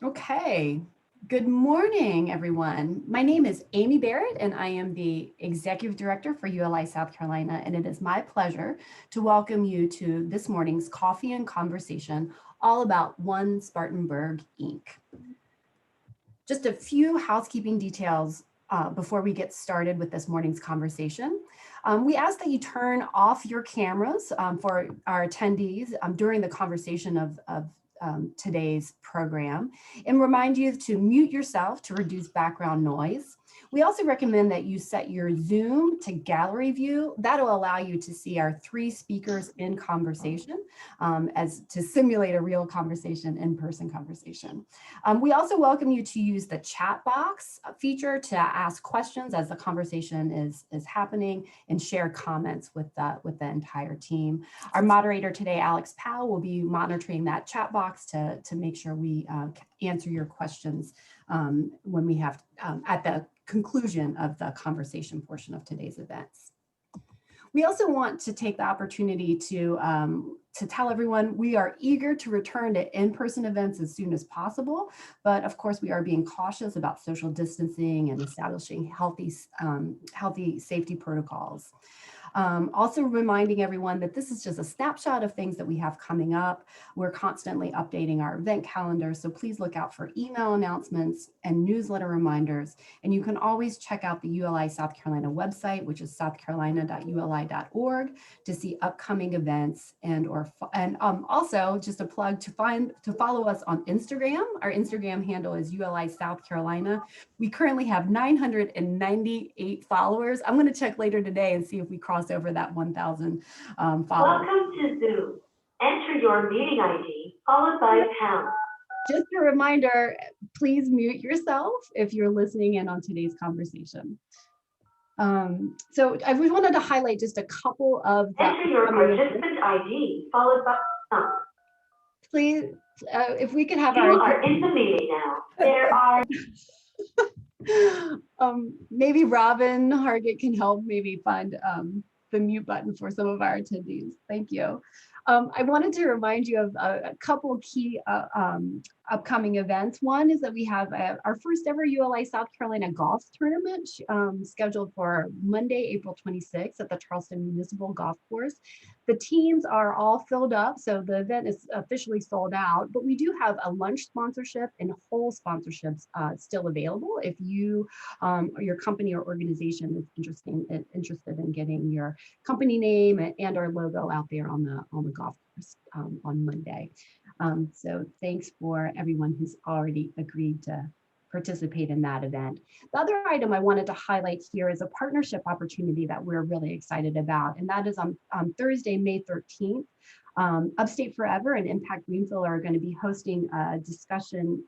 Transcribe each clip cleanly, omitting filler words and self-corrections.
Okay, good morning, everyone. My name is Amy Barrett, and I am the Executive Director for ULI South Carolina, and it is my pleasure to welcome you to this morning's Coffee and Conversation, all about One Spartanburg, Inc. Just a few housekeeping details before we get started with this morning's conversation. We ask that you turn off your cameras for our attendees during the conversation of today's program and remind you to mute yourself to reduce background noise. We also recommend that you set your Zoom to gallery view. That'll allow you to see our three speakers in conversation as to simulate a real conversation, in-person conversation. We also welcome you to use the chat box feature to ask questions as the conversation is happening and share comments with the entire team. Our moderator today, Alex Powell, will be monitoring that chat box to make sure we answer your questions when we have at the conclusion of the conversation portion of today's events. We also want to take the opportunity to tell everyone we are eager to return to in-person events as soon as possible, but of course we are being cautious about social distancing and establishing healthy safety protocols. Also reminding everyone that this is just a snapshot of things that we have coming up. We're constantly updating our event calendar, so please look out for email announcements and newsletter reminders. And you can always check out the ULI South Carolina website, which is southcarolina.uli.org, to see upcoming events and also just a plug to follow us on Instagram. Our Instagram handle is ULI South Carolina. We currently have 998 followers. I'm going to check later today and see if we cross over that 1,000 followers. Welcome to Zoom. Enter your meeting ID followed by pound. Just a reminder, please mute yourself if you're listening in on today's conversation. So I wanted to highlight just a couple of the— Enter your participant ID followed by pound. Please, if we could have you are in the meeting now. There are maybe Robin Hargett can help maybe find the mute button for some of our attendees. Thank you. I wanted to remind you of a couple key upcoming events. One is that we have our first ever ULI South Carolina golf tournament scheduled for Monday, April 26th at the Charleston Municipal Golf Course. The teams are all filled up, so the event is officially sold out, but we do have a lunch sponsorship and whole sponsorships still available if you or your company or organization is interested in getting your company name and or logo out there on the golf course on Monday. So thanks for everyone who's already agreed to participate in that event. The other item I wanted to highlight here is a partnership opportunity that we're really excited about, and that is on Thursday, May 13th. Upstate Forever and Impact Greenville are going to be hosting a discussion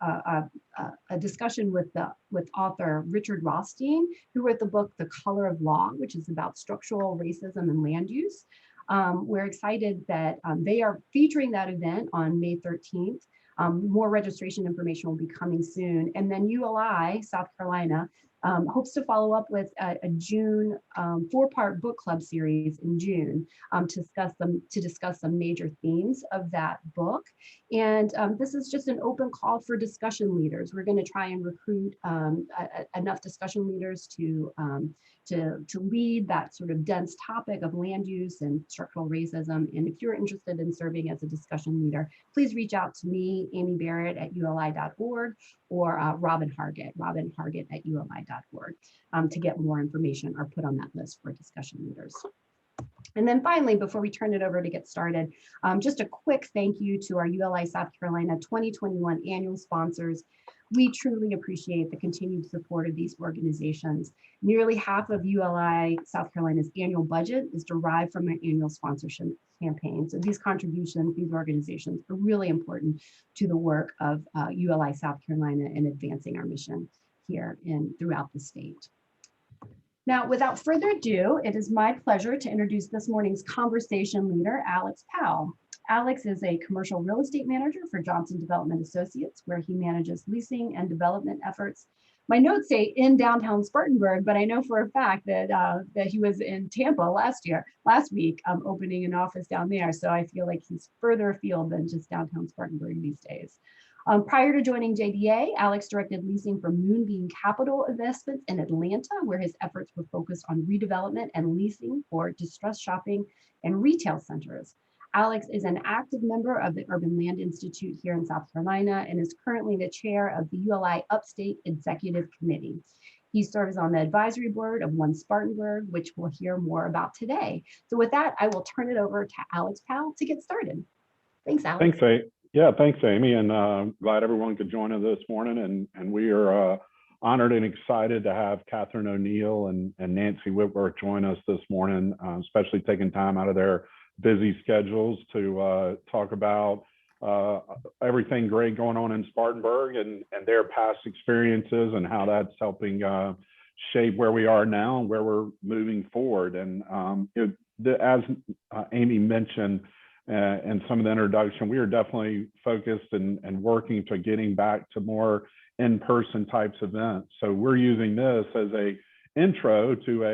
with author Richard Rothstein, who wrote the book The Color of Law, which is about structural racism and land use. We're excited that they are featuring that event on May 13th. More registration information will be coming soon. And then ULI South Carolina hopes to follow up with a June 4-part book club series in June to discuss some major themes of that book. And this is just an open call for discussion leaders. We're going to try and recruit enough discussion leaders to lead that sort of dense topic of land use and structural racism. And if you're interested in serving as a discussion leader, please reach out to me, Amy Barrett at uli.org, or Robin Hargett at uli.org to get more information or put on that list for discussion leaders. And then finally, before we turn it over to get started, just a quick thank you to our ULI South Carolina 2021 annual sponsors. We truly appreciate the continued support of these organizations. Nearly half of ULI South Carolina's annual budget is derived from our annual sponsorship campaign. So these contributions, these organizations are really important to the work of ULI South Carolina in advancing our mission here throughout the state. Now, without further ado, it is my pleasure to introduce this morning's conversation leader, Alex Powell. Alex is a commercial real estate manager for Johnson Development Associates, where he manages leasing and development efforts. My notes say in downtown Spartanburg, but I know for a fact that he was in Tampa last week, opening an office down there. So I feel like he's further afield than just downtown Spartanburg these days. Prior to joining JDA, Alex directed leasing for Moonbeam Capital Investments in Atlanta, where his efforts were focused on redevelopment and leasing for distressed shopping and retail centers. Alex is an active member of the Urban Land Institute here in South Carolina and is currently the chair of the ULI Upstate Executive Committee. He serves on the advisory board of One Spartanburg, which we'll hear more about today. So with that, I will turn it over to Alex Powell to get started. Thanks, Alex. Thanks, Amy, and glad everyone could join us this morning. And we are honored and excited to have Katherine O'Neill and Nancy Whitworth join us this morning, especially taking time out of their busy schedules to talk about everything great going on in Spartanburg and their past experiences and how that's helping shape where we are now and where we're moving forward. And as Amy mentioned in some of the introduction, we are definitely focused and working to getting back to more in-person types events. So we're using this as a intro to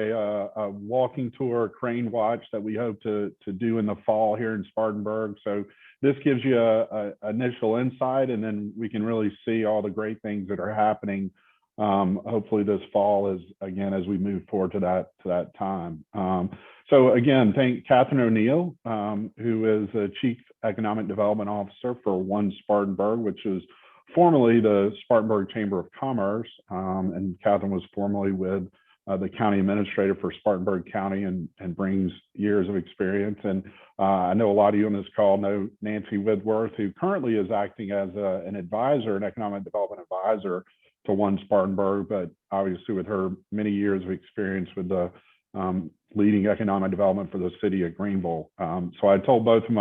a walking tour, crane watch that we hope to do in the fall here in Spartanburg. So this gives you a initial insight, and then we can really see all the great things that are happening. Hopefully this fall as we move forward to that time. So again, thank Katherine O'Neill, who is the Chief Economic Development Officer for One Spartanburg, which is formerly the Spartanburg Chamber of Commerce. And Katherine was formerly with the county administrator for Spartanburg County and brings years of experience. And I know a lot of you on this call know Nancy Whitworth, who currently is acting as an advisor, an economic development advisor to One Spartanburg, but obviously with her many years of experience with the leading economic development for the city of Greenville. So I told both of them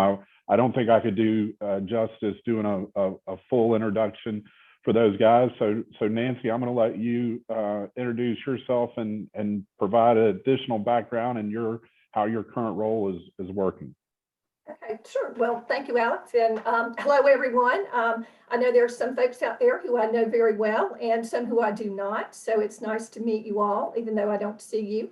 I don't think I could do justice doing a full introduction for those guys. So Nancy, I'm going to let you introduce yourself and provide additional background and how your current role is working. Okay, sure. Well, thank you, Alex. And hello, everyone. I know there are some folks out there who I know very well and some who I do not. So it's nice to meet you all, even though I don't see you.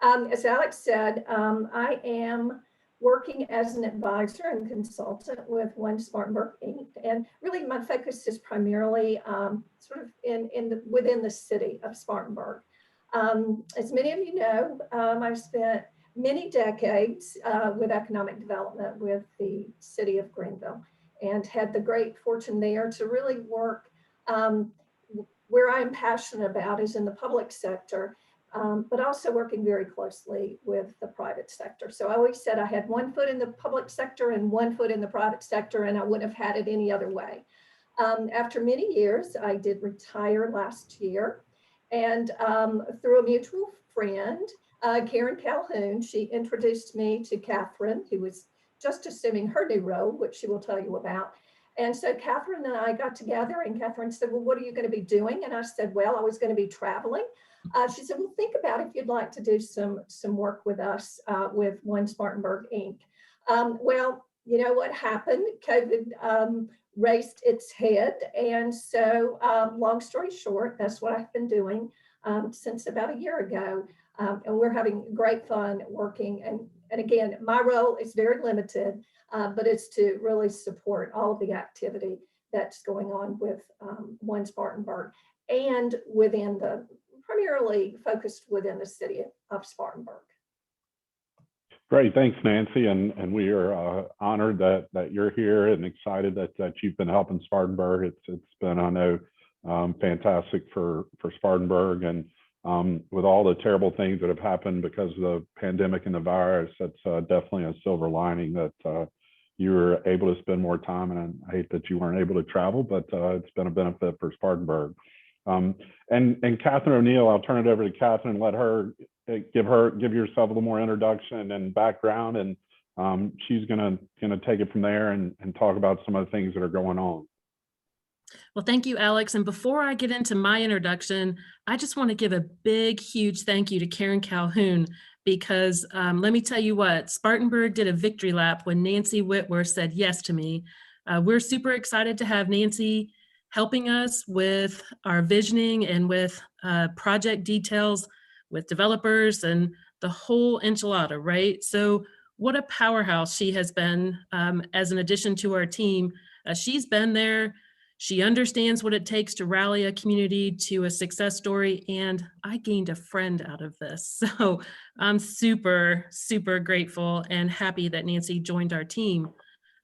As Alex said, I am working as an advisor and consultant with One Spartanburg Inc. And really my focus is primarily sort of within the city of Spartanburg. As many of you know, I've spent many decades with economic development with the city of Greenville and had the great fortune there to really work where I'm passionate about is in the public sector. But also working very closely with the private sector. So I always said I had one foot in the public sector and one foot in the private sector, and I wouldn't have had it any other way. After many years, I did retire last year, and through a mutual friend, Karen Calhoun, she introduced me to Katherine, who was just assuming her new role, which she will tell you about. And so Katherine and I got together, and Katherine said, well, what are you going to be doing? And I said, well, I was going to be traveling. She said, well, think about if you'd like to do some work with us with One Spartanburg Inc. Well, you know what happened? COVID raised its head. And so long story short, that's what I've been doing since about a year ago. And we're having great fun working. And again, my role is very limited, but it's to really support all of the activity that's going on with One Spartanburg and within primarily focused within the city of Spartanburg. Great, thanks, Nancy, and we are honored that you're here and excited that you've been helping Spartanburg. It's been, I know, fantastic for Spartanburg, and with all the terrible things that have happened because of the pandemic and the virus, that's definitely a silver lining that you were able to spend more time. And I hate that you weren't able to travel, but it's been a benefit for Spartanburg. And Katherine O'Neill, I'll turn it over to Katherine and let her give yourself a little more introduction and background, and she's gonna take it from there and talk about some of the things that are going on. Well, thank you, Alex. And before I get into my introduction, I just want to give a big, huge thank you to Karen Calhoun, because let me tell you what, Spartanburg did a victory lap when Nancy Whitworth said yes to me. We're super excited to have Nancy helping us with our visioning and with project details with developers and the whole enchilada, right? So what a powerhouse she has been as an addition to our team. She's been there. She understands what it takes to rally a community to a success story, and I gained a friend out of this. So I'm super, super grateful and happy that Nancy joined our team.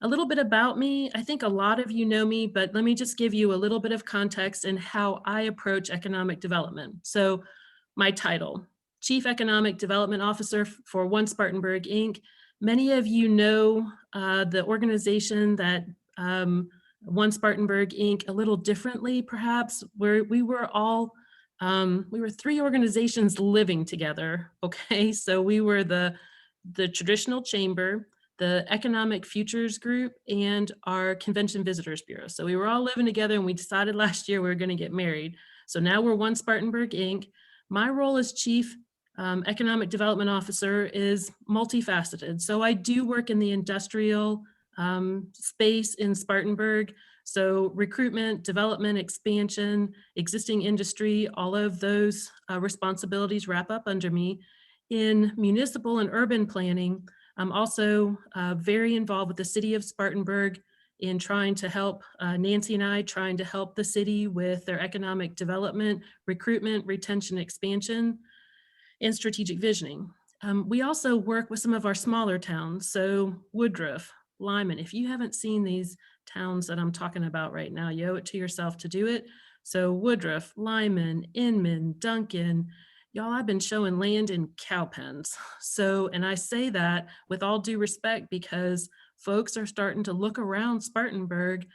A little bit about me, I think a lot of you know me, but let me just give you a little bit of context in how I approach economic development. So my title, Chief Economic Development Officer for One Spartanburg, Inc. Many of you know the organization that One Spartanburg, Inc. a little differently, perhaps, where we were 3 organizations living together, okay? So we were the traditional chamber, the Economic Futures Group, and our Convention Visitors Bureau. So we were all living together, and we decided last year we were gonna get married. So now we're One Spartanburg, Inc. My role as Chief Economic Development Officer is multifaceted. So I do work in the industrial space in Spartanburg. So recruitment, development, expansion, existing industry, all of those responsibilities wrap up under me. In municipal and urban planning, I'm also very involved with the city of Spartanburg in trying to help, Nancy and I trying to help the city with their economic development, recruitment, retention, expansion, and strategic visioning. We also work with some of our smaller towns. So Woodruff, Lyman, if you haven't seen these towns that I'm talking about right now, you owe it to yourself to do it. So Woodruff, Lyman, Inman, Duncan, y'all, I've been showing land in cow pens. So, and I say that with all due respect because folks are starting to look around Spartanburg,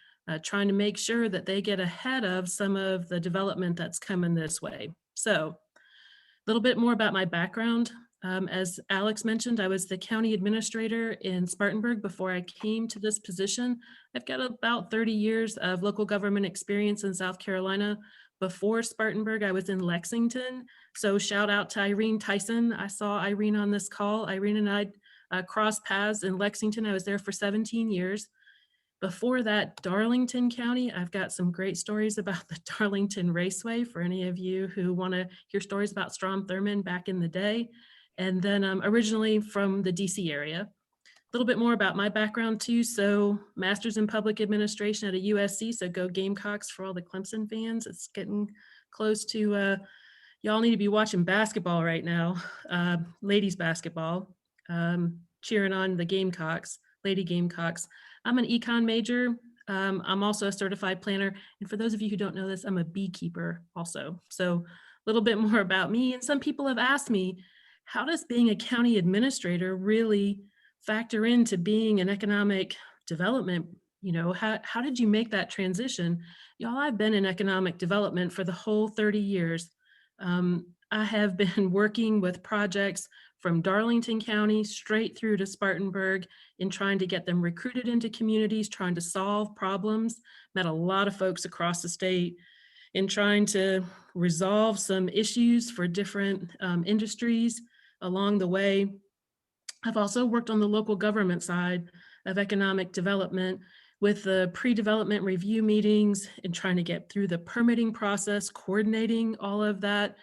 trying to make sure that they get ahead of some of the development that's coming this way. So, a little bit more about my background. As Alex mentioned, I was the county administrator in Spartanburg before I came to this position. I've got about 30 years of local government experience in South Carolina. Before Spartanburg, I was in Lexington. So shout out to Irene Tyson. I saw Irene on this call. Irene and I crossed paths in Lexington. I was there for 17 years. Before that, Darlington County, I've got some great stories about the Darlington Raceway for any of you who want to hear stories about Strom Thurmond back in the day. And then originally from the DC area. A little bit more about my background too. So master's in public administration at a USC, so go Gamecocks for all the Clemson fans. It's getting close to, y'all need to be watching basketball right now, ladies basketball, cheering on the Gamecocks, Lady Gamecocks. I'm an econ major. I'm also a certified planner. And for those of you who don't know this, I'm a beekeeper also. So a little bit more about me. And some people have asked me, how does being a county administrator really factor into being an economic development? You know, how did you make that transition? Y'all, I've been in economic development for the whole 30 years. I have been working with projects from Darlington County straight through to Spartanburg in trying to get them recruited into communities, trying to solve problems. Met a lot of folks across the state in trying to resolve some issues for different industries along the way. I've also worked on the local government side of economic development with the pre-development review meetings and trying to get through the permitting process, coordinating all of that.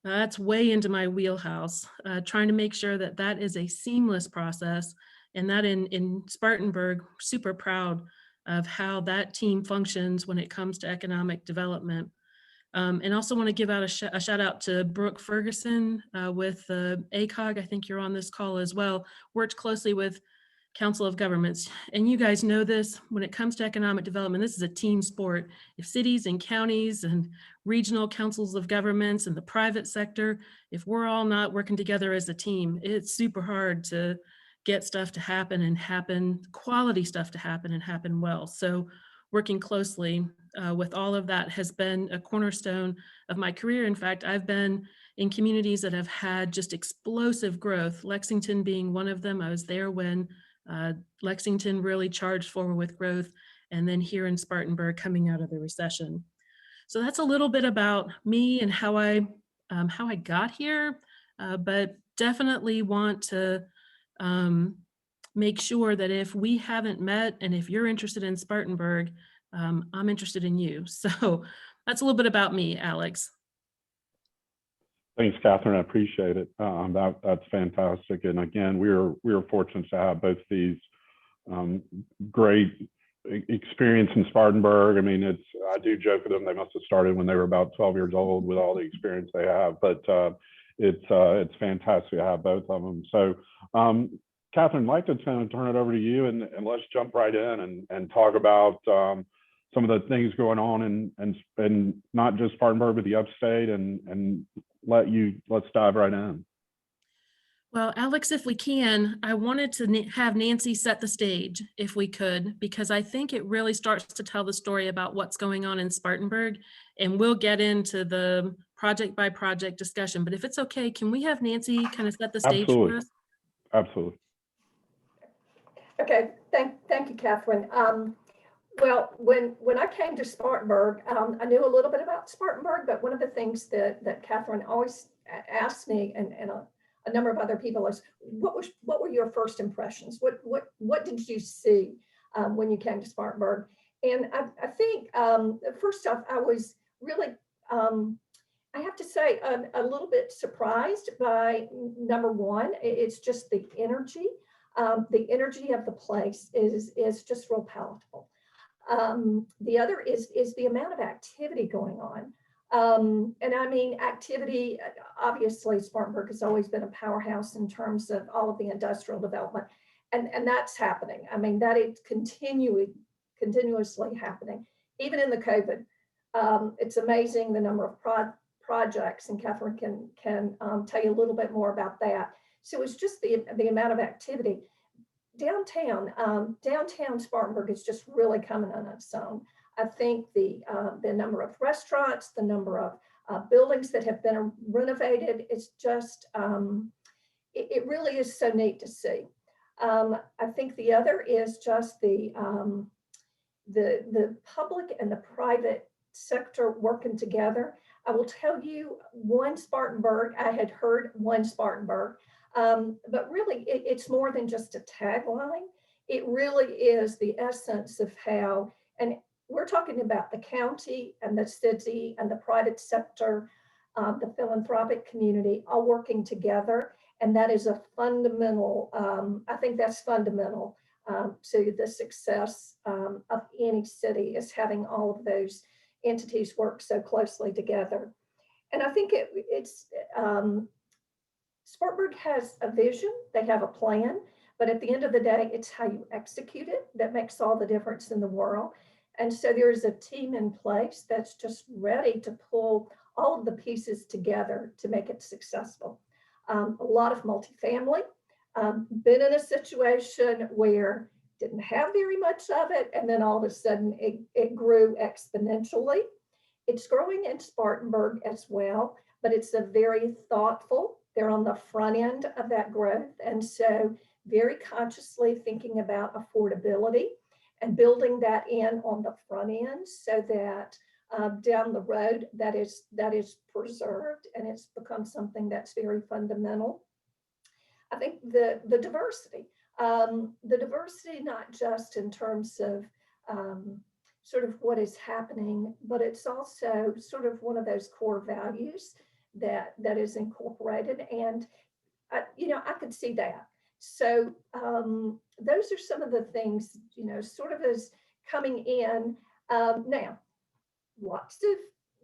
That's way into my wheelhouse, trying to make sure that that is a seamless process, and that in Spartanburg, super proud of how that team functions when it comes to economic development. And also want to give out a shout out to Brooke Ferguson with ACOG. I think you're on this call as well. Worked closely with Council of Governments. And you guys know this, when it comes to economic development, this is a team sport. If cities and counties and regional councils of governments and the private sector, if we're all not working together as a team, it's super hard to get stuff to happen and happen, quality stuff to happen and happen well. So working closely with all of that has been a cornerstone of my career. In fact, I've been in communities that have had just explosive growth, Lexington being one of them. I was there when Lexington really charged forward with growth, and then here in Spartanburg coming out of the recession. So that's a little bit about me and how I got here, but definitely want to make sure that if we haven't met and if you're interested in Spartanburg, I'm interested in you. So that's a little bit about me, Alex. Thanks, Katherine. I appreciate it. That's fantastic. And again, we are fortunate to have both these great experience in Spartanburg. I mean, I do joke with them. They must have started when they were about 12 years old with all the experience they have, but it's fantastic to have both of them. So Katherine, I'd like to kind of turn it over to you, and let's jump right in and talk about some of the things going on and not just Spartanburg, but the Upstate, and let's dive right in. Well, Alex, if we can, I wanted to have Nancy set the stage if we could, because I think it really starts to tell the story about what's going on in Spartanburg, and we'll get into the project by project discussion. But if it's okay, can we have Nancy kind of set the stage Absolutely. for us? Absolutely. Okay, thank you, Katherine. Well, when I came to Spartanburg, I knew a little bit about Spartanburg, but one of the things that Katherine always asked me, and a number of other people, is what were your first impressions? What did you see when you came to Spartanburg? And I think first off, I was really I have to say a little bit surprised by number one. It's just the energy. The energy of the place is just real palatable. The other is the amount of activity going on. And I mean, activity, obviously Spartanburg has always been a powerhouse in terms of all of the industrial development, and that's happening. I mean, that is continuously happening, even in the COVID. It's amazing the number of projects, and Katherine can tell you a little bit more about that. So it's just the amount of activity. Downtown Spartanburg is just really coming on its own. I think the number of restaurants, the number of buildings that have been renovated, it's just, it really is so neat to see. I think the other is just the public and the private sector working together. I will tell you, one Spartanburg, I had heard one Spartanburg, but really it's more than just a tagline. It really is the essence of how, and we're talking about the county and the city and the private sector, the philanthropic community all working together. And that is a fundamental, I think that's fundamental to the success of any city, is having all of those entities work so closely together. And I think Spartanburg has a vision, they have a plan, but at the end of the day, it's how you execute it that makes all the difference in the world. And so there's a team in place that's just ready to pull all of the pieces together to make it successful. A lot of multifamily, been in a situation where didn't have very much of it, and then all of a sudden it grew exponentially. It's growing in Spartanburg as well, but it's a very thoughtful, they're on the front end of that growth. And so very consciously thinking about affordability and building that in on the front end so that down the road that is preserved and it's become something that's very fundamental. I think the diversity not just in terms of sort of what is happening, but it's also sort of one of those core values that is incorporated. And I could see that. So those are some of the things, sort of as coming in. Now,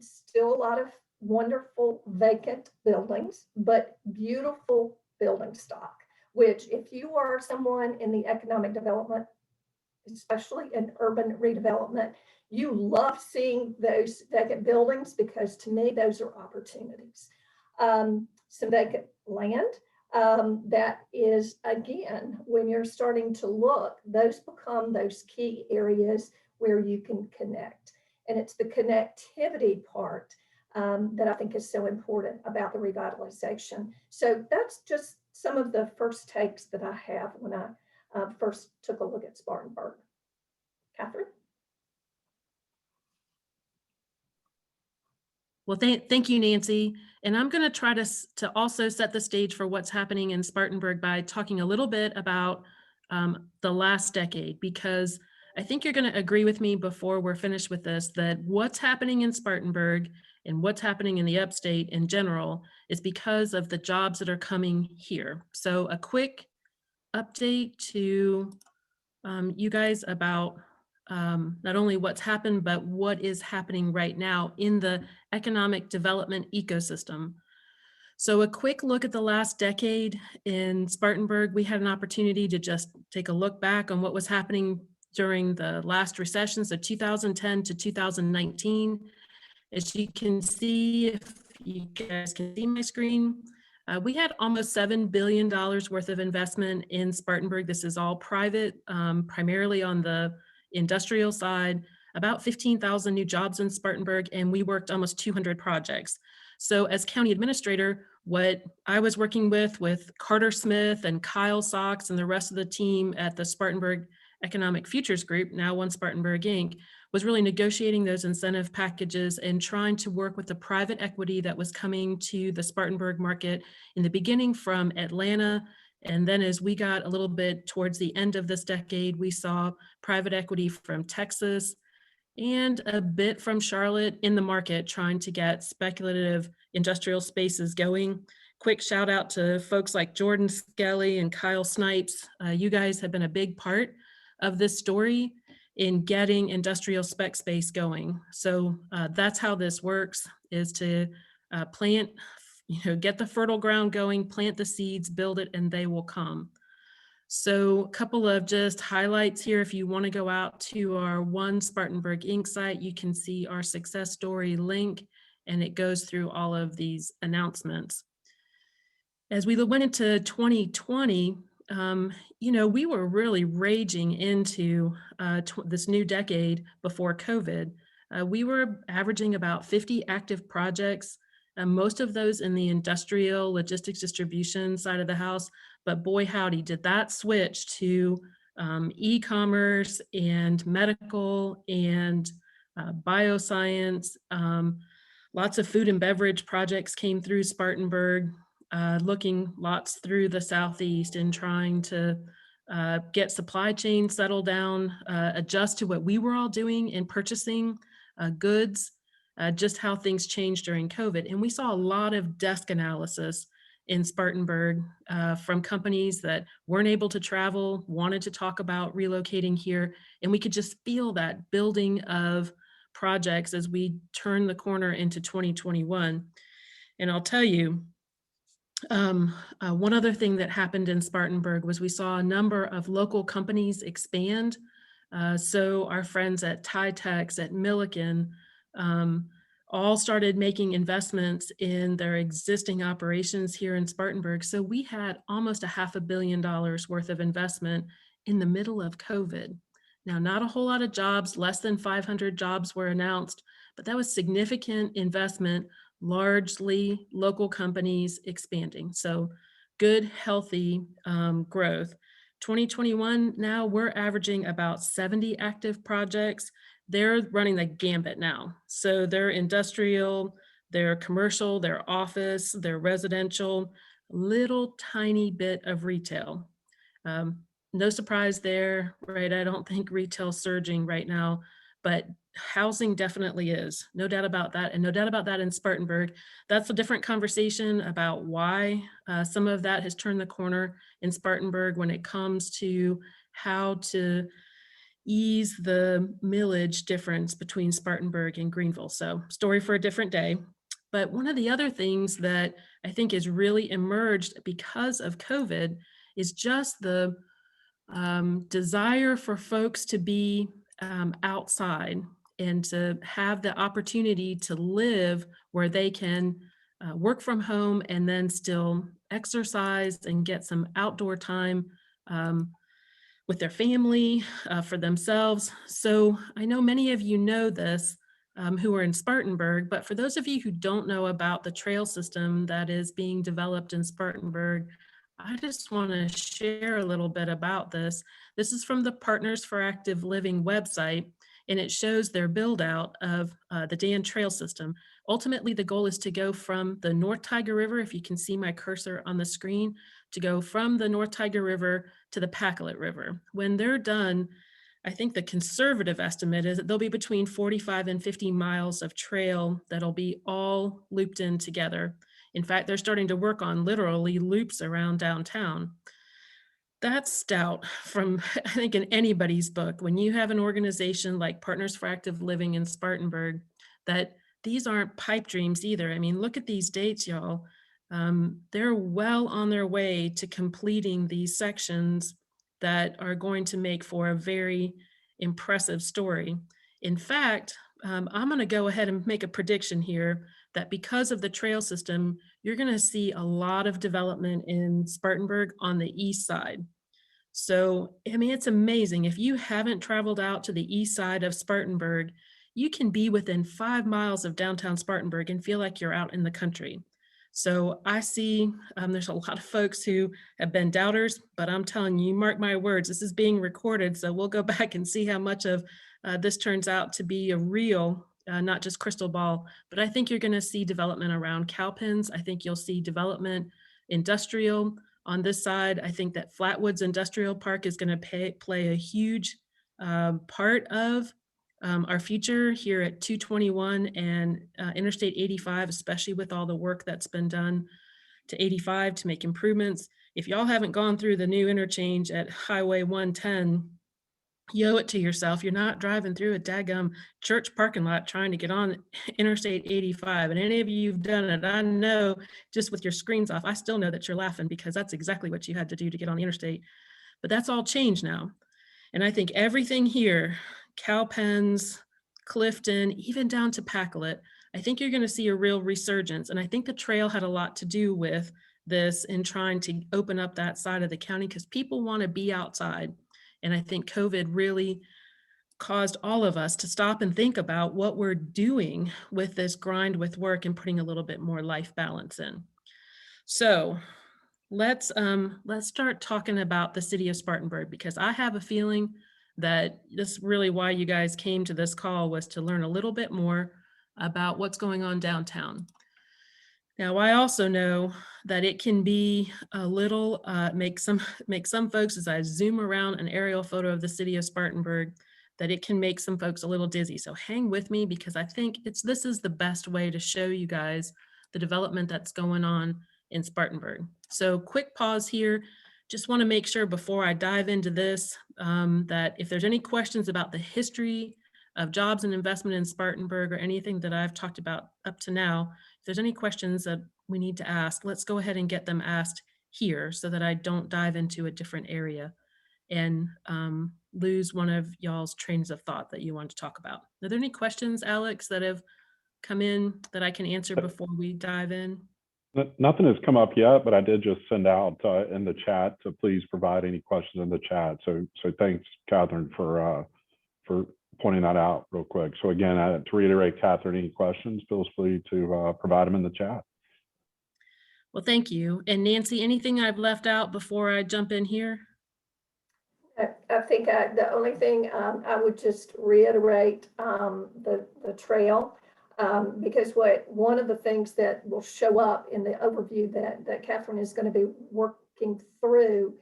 still a lot of wonderful vacant buildings, but beautiful building stock, which if you are someone in the economic development, especially in urban redevelopment, you love seeing those vacant buildings, because to me, those are opportunities. Some vacant land, that is, again, when you're starting to look, those become those key areas where you can connect. And it's the connectivity part that I think is so important about the revitalization. So that's just some of the first takes that I have when I first took a look at Spartanburg. Katherine? Well, thank you, Nancy. And I'm going to try to also set the stage for what's happening in Spartanburg by talking a little bit about the last decade, because I think you're going to agree with me before we're finished with this, that what's happening in Spartanburg and what's happening in the Upstate in general is because of the jobs that are coming here. So a quick update to you guys about not only what's happened, but what is happening right now in the economic development ecosystem. So a quick look at the last decade in Spartanburg, we had an opportunity to just take a look back on what was happening during the last recession, so 2010 to 2019. As you can see, if you guys can see my screen, we had almost $7 billion worth of investment in Spartanburg. This is all private, primarily on the industrial side, about 15,000 new jobs in Spartanburg, and we worked almost 200 projects. So as county administrator, what I was working with Carter Smith and Kyle Sox and the rest of the team at the Spartanburg Economic Futures Group, now One Spartanburg Inc., was really negotiating those incentive packages and trying to work with the private equity that was coming to the Spartanburg market in the beginning from Atlanta. And then as we got a little bit towards the end of this decade, we saw private equity from Texas and a bit from Charlotte in the market trying to get speculative industrial spaces going. Quick shout out to folks like Jordan Skelly and Kyle Snipes. You guys have been a big part of this story in getting industrial spec space going. So that's how this works, is to plant, get the fertile ground going, plant the seeds, build it, and they will come. So a couple of just highlights here. If you want to go out to our One Spartanburg Inc. site, you can see our success story link, and it goes through all of these announcements. As we went into 2020, we were really raging into this new decade before COVID. We were averaging about 50 active projects, most of those in the industrial logistics distribution side of the house. But boy, howdy, did that switch to e-commerce and medical and bioscience. Lots of food and beverage projects came through Spartanburg, looking lots through the Southeast and trying to get supply chain settled down, adjust to what we were all doing in purchasing goods, just how things changed during COVID. And we saw a lot of desk analysis in Spartanburg from companies that weren't able to travel, wanted to talk about relocating here. And we could just feel that building of projects as we turn the corner into 2021. And I'll tell you, one other thing that happened in Spartanburg was we saw a number of local companies expand. So our friends at Tytex, at Milliken, all started making investments in their existing operations here in Spartanburg. So we had almost $500 million worth of investment in the middle of COVID. Now, not a whole lot of jobs, less than 500 jobs were announced, but that was significant investment, largely local companies expanding. So good, healthy growth. 2021, now we're averaging about 70 active projects. They're running the gambit now. So they're industrial, they're commercial, they're office, they're residential, little tiny bit of retail. No surprise there, right? I don't think retail's surging right now, but housing definitely is. No doubt about that. And no doubt about that in Spartanburg. That's a different conversation about why some of that has turned the corner in Spartanburg when it comes to how to ease the millage difference between Spartanburg and Greenville. So story for a different day. But one of the other things that I think has really emerged because of COVID is just the desire for folks to be outside and to have the opportunity to live where they can work from home and then still exercise and get some outdoor time with their family, for themselves. So I know many of you know this who are in Spartanburg, but for those of you who don't know about the trail system that is being developed in Spartanburg, I just want to share a little bit about this. This is from the Partners for Active Living website, and it shows their build out of the Dan Trail System. Ultimately, the goal is to go from the North Tiger River, if you can see my cursor on the screen, to go from the North Tiger River to the Pacolet River. When they're done, I think the conservative estimate is that there'll be between 45 and 50 miles of trail that'll be all looped in together. In fact, they're starting to work on literally loops around downtown. That's stout from, I think, in anybody's book. When you have an organization like Partners for Active Living in Spartanburg, that these aren't pipe dreams either. I mean, look at these dates, y'all. They're well on their way to completing these sections that are going to make for a very impressive story. In fact, I'm going to go ahead and make a prediction here that because of the trail system, you're going to see a lot of development in Spartanburg on the east side. So, I mean, it's amazing. If you haven't traveled out to the east side of Spartanburg, you can be within 5 miles of downtown Spartanburg and feel like you're out in the country. So I see there's a lot of folks who have been doubters, but I'm telling you, mark my words, this is being recorded. So we'll go back and see how much of this turns out to be a real, not just crystal ball, but I think you're going to see development around cow pens. I think you'll see development industrial on this side. I think that Flatwoods Industrial Park is going to play a huge part of our future here at 221 and Interstate 85, especially with all the work that's been done to 85 to make improvements. If y'all haven't gone through the new interchange at Highway 110, you owe it to yourself. You're not driving through a daggum church parking lot trying to get on Interstate 85. And any of you who've done it, I know just with your screens off, I still know that you're laughing because that's exactly what you had to do to get on the interstate. But that's all changed now. And I think everything here, Cowpens, Clifton, even down to Pacolet, I think you're going to see a real resurgence. And I think the trail had a lot to do with this in trying to open up that side of the county because people want to be outside. And I think COVID really caused all of us to stop and think about what we're doing with this grind with work and putting a little bit more life balance in. So let's start talking about the city of Spartanburg, because I have a feeling that this is really why you guys came to this call, was to learn a little bit more about what's going on downtown. Now, I also know that it can be a little, make some folks, as I zoom around an aerial photo of the city of Spartanburg, that it can make some folks a little dizzy. So hang with me, because I think this is the best way to show you guys the development that's going on in Spartanburg. So quick pause here. Just want to make sure before I dive into this, that if there's any questions about the history of jobs and investment in Spartanburg or anything that I've talked about up to now, if there's any questions that we need to ask, let's go ahead and get them asked here so that I don't dive into a different area and lose one of y'all's trains of thought that you want to talk about. Are there any questions, Alex, that have come in that I can answer before we dive in? Nothing has come up yet, but I did just send out in the chat to please provide any questions in the chat. So thanks, Catherine, for pointing that out real quick. So again, to reiterate, Catherine, any questions, feel free to provide them in the chat. Well, thank you. And Nancy, anything I've left out before I jump in here? I think the only thing I would just reiterate the trail, because one of the things that will show up in the overview that Catherine is going to be working through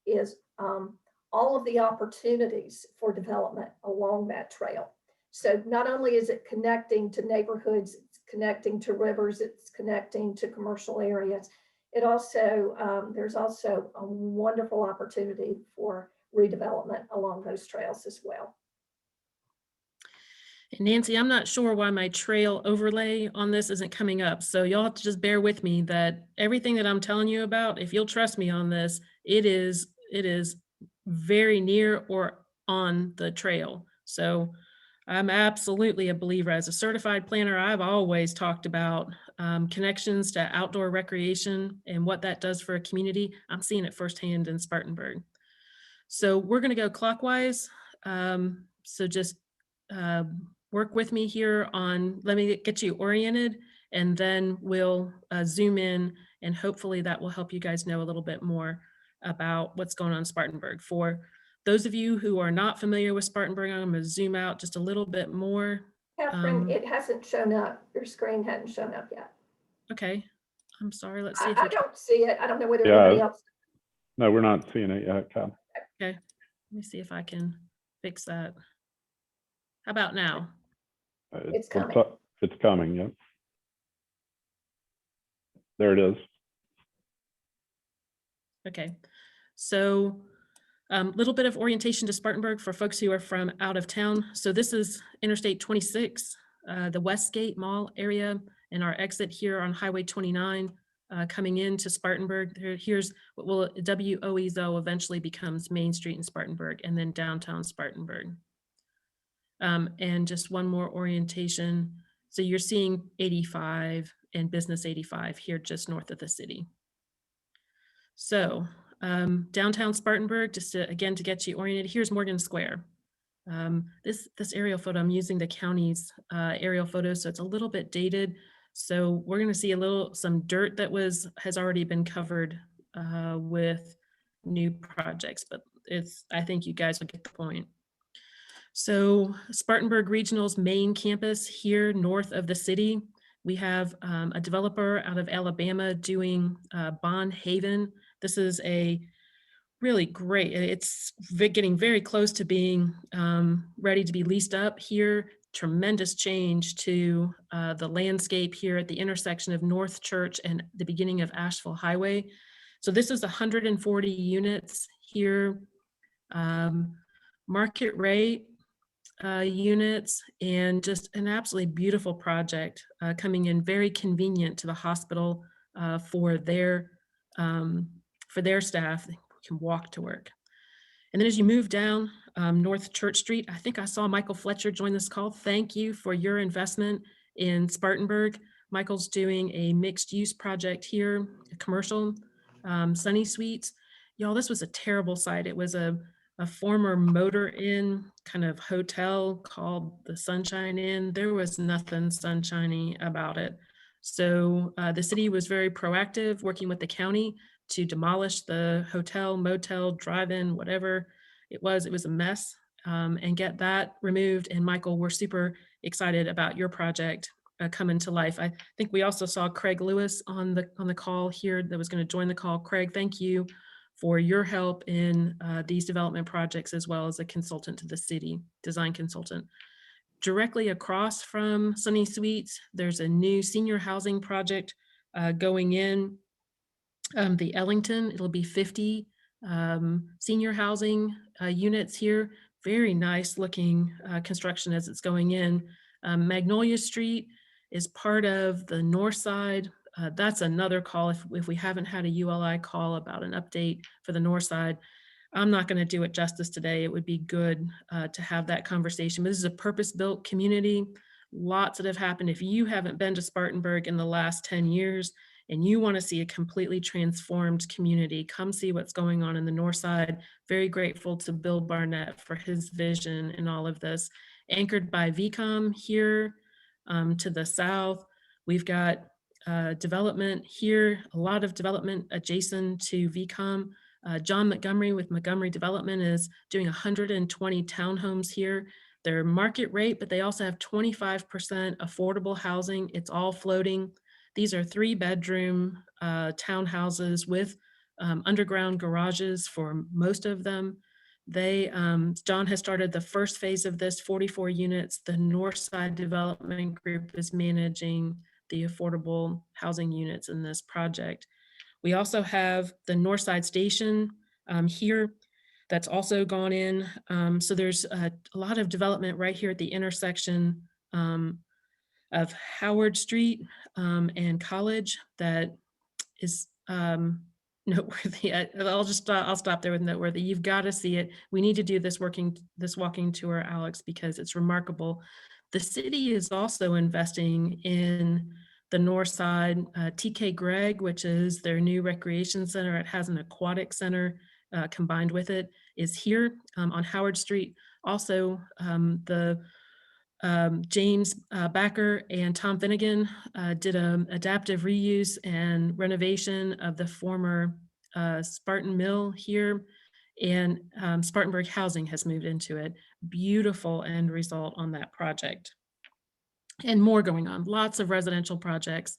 is all of the opportunities for development along that trail. So not only is it connecting to neighborhoods, it's connecting to rivers, it's connecting to commercial areas. It also, there's also a wonderful opportunity for redevelopment along those trails as well. And Nancy, I'm not sure why my trail overlay on this isn't coming up. So y'all have to just bear with me that everything that I'm telling you about, if you'll trust me on this, it is very near or on the trail. So I'm absolutely a believer. As a certified planner, I've always talked about connections to outdoor recreation and what that does for a community. I'm seeing it firsthand in Spartanburg. So we're going to go clockwise. So just work with me here on, let me get you oriented, and then we'll zoom in, and hopefully that will help you guys know a little bit more about what's going on in Spartanburg. For those of you who are not familiar with Spartanburg, I'm going to zoom out just a little bit more. Catherine, it hasn't shown up. Your screen hadn't shown up yet. Okay, I'm sorry. Let's see if I don't see it. I don't know whether anybody else. No, we're not seeing it yet, Cal. Okay, let me see if I can fix that. How about now? It's coming. It's coming, yep. There it is. Okay, so Little bit of orientation to Spartanburg for folks who are from out of town. So this is Interstate 26, the Westgate Mall area, and our exit here on Highway 29 coming into Spartanburg. Here's what will WOEZO eventually becomes Main Street in Spartanburg, and then downtown Spartanburg. And just one more orientation. So you're seeing 85 and Business 85 here just north of the city. So downtown Spartanburg, just to, again, to get you oriented, here's Morgan Square. This aerial photo, I'm using the county's aerial photo, so it's a little bit dated. So we're going to see some dirt that has already been covered with new projects, but I think you guys will get the point. So Spartanburg Regional's main campus here north of the city, we have a developer out of Alabama doing Bond Haven. This is a really great, it's getting very close to being ready to be leased up here. Tremendous change to the landscape here at the intersection of North Church and the beginning of Asheville Highway. So this is 140 units here, market rate units, and just an absolutely beautiful project coming in, very convenient to the hospital for their staff. They can walk to work. And then as you move down North Church Street, I think I saw Michael Fletcher join this call. Thank you for your investment in Spartanburg. Michael's doing a mixed use project here, a commercial, Sunny Suites. Y'all, this was a terrible site. It was a former Motor Inn kind of hotel called the Sunshine Inn. There was nothing sunshiny about it. So the city was very proactive, working with the county to demolish the hotel, motel, drive-in, whatever it was. It was a mess, and get that removed. And Michael, we're super excited about your project coming to life. I think we also saw Craig Lewis on the call here that was going to join the call. Craig, thank you for your help in these development projects, as well as a consultant to the city, design consultant. Directly across from Sunny Suites, there's a new senior housing project going in. The Ellington, it'll be 50 senior housing units here. Very nice looking construction as it's going in. Magnolia Street is part of the north side. That's another call. If we haven't had a ULI call about an update for the north side, I'm not going to do it justice today. It would be good to have that conversation. But this is a purpose-built community. Lots that have happened. If you haven't been to Spartanburg in the last 10 years and you want to see a completely transformed community, come see what's going on in the north side. Very grateful to Bill Barnett for his vision in all of this. Anchored by VCOM here to the south. We've got development here, a lot of development adjacent to VCOM. John Montgomery with Montgomery Development is doing 120 townhomes here. They're market rate, but they also have 25% affordable housing. It's all floating. These are 3-bedroom townhouses with underground garages for most of them. John has started the first phase of this, 44 units. The Northside Development Group is managing the affordable housing units in this project. We also have the Northside Station here that's also gone in. So there's a lot of development right here at the intersection of Howard Street and College that is noteworthy. I'll stop there with noteworthy. You've got to see it. We need to do this walking tour, Alex, because it's remarkable. The city is also investing in the north side. TK Gregg, which is their new recreation center, it has an aquatic center combined with it, is here on Howard Street. Also, the James Backer and Tom Finnegan did an adaptive reuse and renovation of the former Spartan Mill here, and Spartanburg Housing has moved into it. Beautiful end result on that project. And more going on, lots of residential projects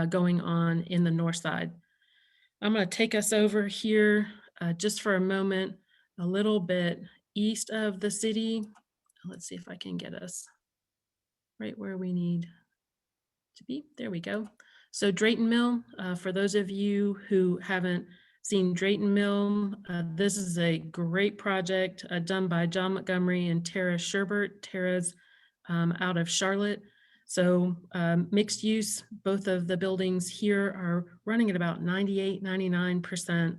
going on in the north side. I'm going to take us over here just for a moment, a little bit east of the city. Let's see if I can get us right where we need to be. There we go. So Drayton Mill, for those of you who haven't seen Drayton Mill. This is a great project done by John Montgomery and Tara Sherbert. Tara's out of Charlotte. So mixed use, both of the buildings here are running at about 98, 99%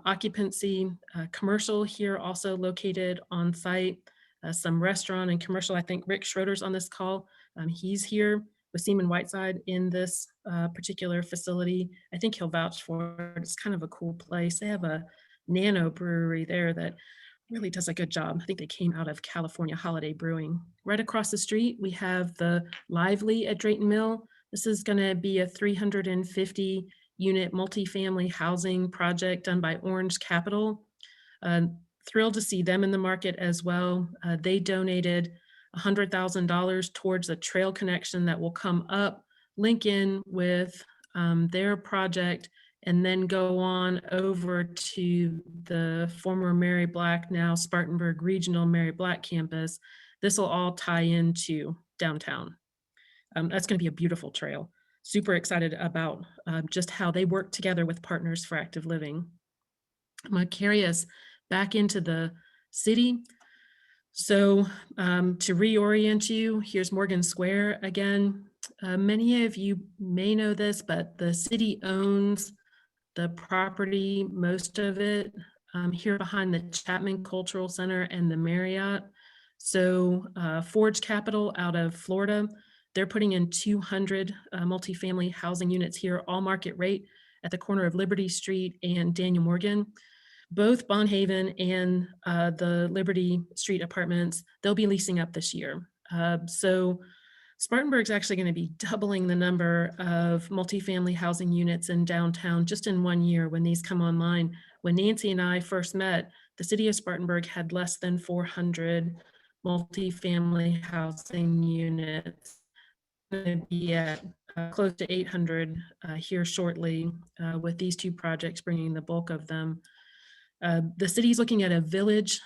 occupancy. Commercial here also located on site. Some restaurant and commercial. I think Rick Schroeder's on this call. He's here with Seaman Whiteside in this particular facility. I think he'll vouch for it. It's kind of a cool place. They have a nano brewery there that really does a good job. I think they came out of California Holiday Brewing. Right across the street, we have the Lively at Drayton Mill. This is going to be a 350 unit multifamily housing project done by Orange Capital. Thrilled to see them in the market as well. They donated $100,000 towards a trail connection that will come up, link in with their project, and then go on over to the former Mary Black, now Spartanburg Regional Mary Black campus. This will all tie into downtown. That's going to be a beautiful trail. Super excited about just how they work together with Partners for Active Living. I'm going to carry us back into the city. So to reorient you, here's Morgan Square again. Many of you may know this, but the city owns the property, most of it, here behind the Chapman Cultural Center and the Marriott. So Forge Capital out of Florida, they're putting in 200 multifamily housing units here, all market rate at the corner of Liberty Street and Daniel Morgan. Both Bonhaven and the Liberty Street apartments, they'll be leasing up this year. So Spartanburg's actually going to be doubling the number of multifamily housing units in downtown just in 1 year when these come online. When Nancy and I first met, the city of Spartanburg had less than 400 multifamily housing units. Going to be at close to 800 here shortly with these two projects bringing the bulk of them. The city's looking at a village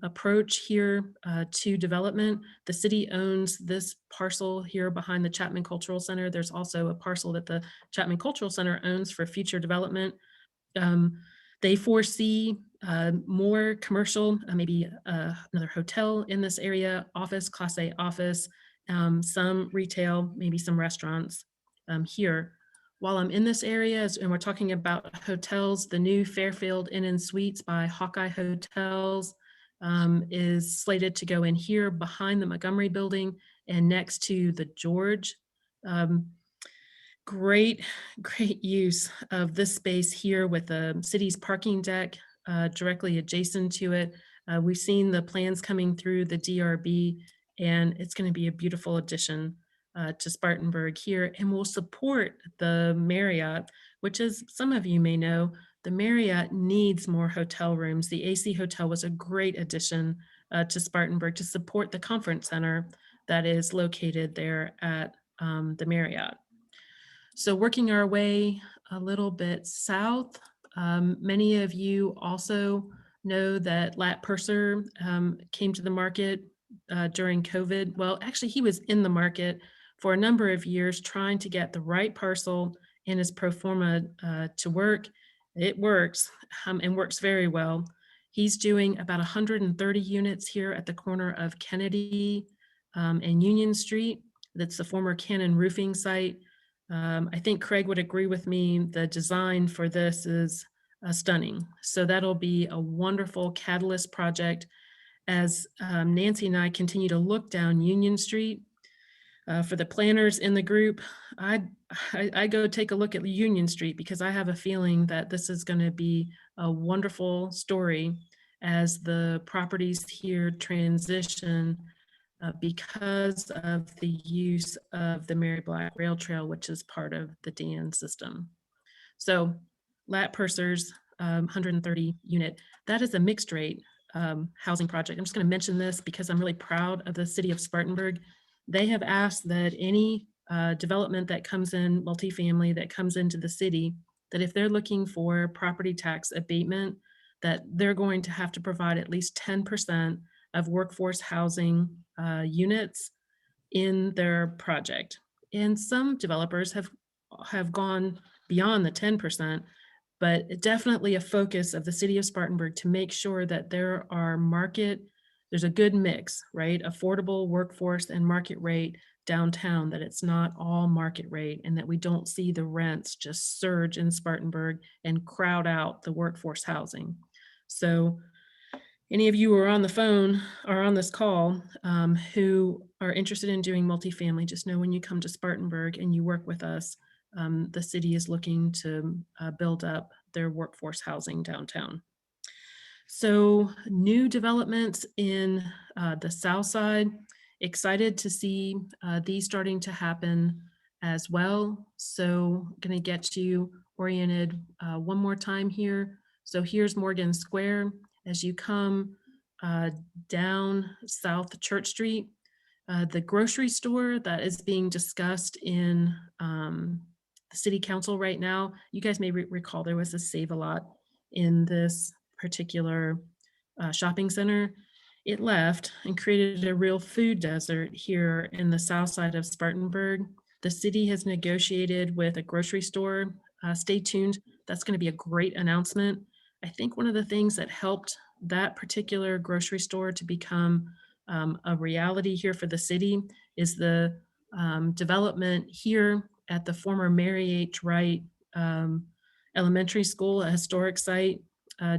approach here to development. The city owns this parcel here behind the Chapman Cultural Center. There's also a parcel that the Chapman Cultural Center owns for future development. They foresee more commercial, maybe another hotel in this area, office, Class A office, some retail, maybe some restaurants here. While I'm in this area, and we're talking about hotels, the new Fairfield Inn and Suites by Hawkeye Hotels is slated to go in here behind the Montgomery building and next to the George. Great use of this space here with the city's parking deck directly adjacent to it. We've seen the plans coming through the DRB, and it's going to be a beautiful addition to Spartanburg here, and will support the Marriott, which, as some of you may know, the Marriott needs more hotel rooms. The AC Hotel was a great addition to Spartanburg to support the conference center that is located there at the Marriott. So working our way a little bit south, many of you also know that Lat Purser came to the market during COVID. Well, actually, he was in the market for a number of years trying to get the right parcel in his pro forma to work. It works and works very well. He's doing about 130 units here at the corner of Kennedy and Union Street. That's the former Cannon Roofing site. I think Craig would agree with me, the design for this is stunning. So that'll be a wonderful catalyst project as Nancy and I continue to look down Union Street. For the planners in the group, I go take a look at Union Street because I have a feeling that this is going to be a wonderful story as the properties here transition because of the use of the Mary Black Rail Trail, which is part of the DAN system. So Lat Purser's 130 unit, that is a mixed rate housing project. I'm just going to mention this because I'm really proud of the city of Spartanburg. They have asked that any development that comes in, multifamily that comes into the city, that if they're looking for property tax abatement, that they're going to have to provide at least 10% of workforce housing units in their project. And some developers have gone beyond the 10%. but definitely a focus of the city of Spartanburg to make sure that there's a good mix, right? Affordable workforce and market rate downtown, that it's not all market rate, and that we don't see the rents just surge in Spartanburg and crowd out the workforce housing. So any of you who are on the phone or on this call who are interested in doing multifamily, just know when you come to Spartanburg and you work with us, the city is looking to build up their workforce housing downtown. So new developments in the south side, excited to see these starting to happen as well. So going to get you oriented one more time here. So here's Morgan Square. As you come down South Church Street, the grocery store that is being discussed in the city council right now, you guys may recall there was a Save-A-Lot in this particular shopping center. It left and created a real food desert here in the south side of Spartanburg. The city has negotiated with a grocery store. Stay tuned. That's going to be a great announcement. I think one of the things that helped that particular grocery store to become a reality here for the city is the development here at the former Mary H. Wright Elementary School, a historic site.